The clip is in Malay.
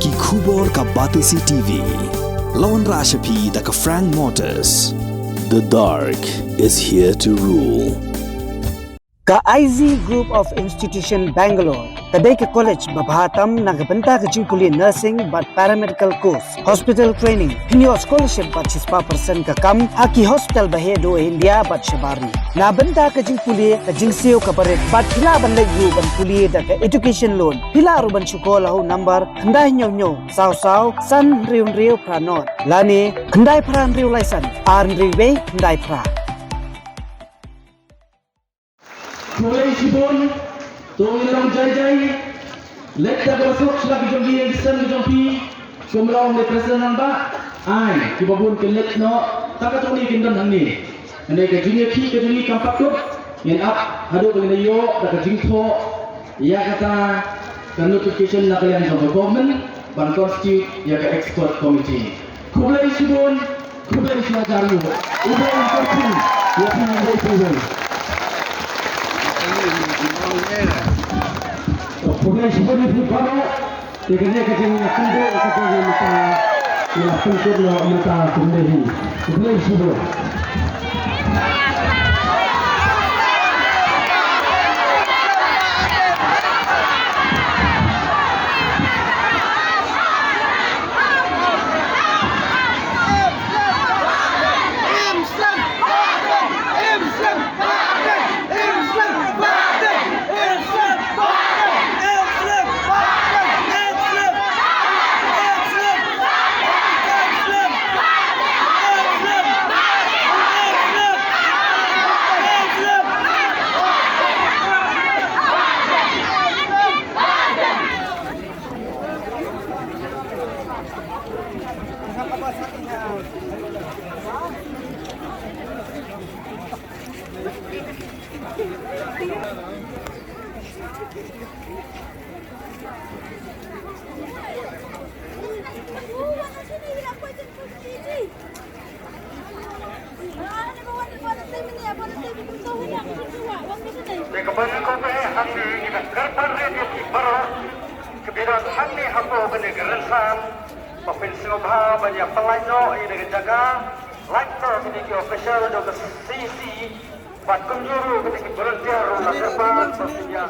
Ki khubor ka Batisi TV. Lawan Rashapi da ka Frank Motors. The dark is here to rule. Ka IZ Group of Institution Bangalore, kadai ke college babhatam nagabanta ke Jingpynbna nursing but paramedical course, hospital training, pinyo scholarship but 6% ka kam, haki hospital bahedo India but shabari. Na banta ke Jingpynbna ke Jingseo ka baret but pila ban legu ban puli da ke education loan, pila ru ban chukola ho number, kandai nyo saw san riu pranot, lani kandai pran riu laisan, arn riu kandai pra. Mulai sibun, tuang ilang Jingjaijai, Leit dah masuk selagi jombi yang sen jombi, kumlawan le presiden ba, ai, kibabun ke Leit no, tak kata ni kindan hangni, ane ke jingnya ki ke jingnya kampak tu, yang up hadu dengan yo, dah ke jingtho, ya kata kan notification nak kalian jombi government, ban constitute ya ke expert committee. Mulai sibun, mulai siajaru, udah interview, ya pernah interview. Kemudian sebenarnya di bawah, dengan kerja yang kendor, kerja yang kita, yang penduduk kita sendiri, kemudian sebelum. Kebanyakan kau hati kita kerpan radio baru kebiran hati aku kenegaran sam provinsi Obha banyak pelajar ini dengan jaga lighter ketika official dokter CC buat kunjuru ketika berhenti rumah kerpan sosial.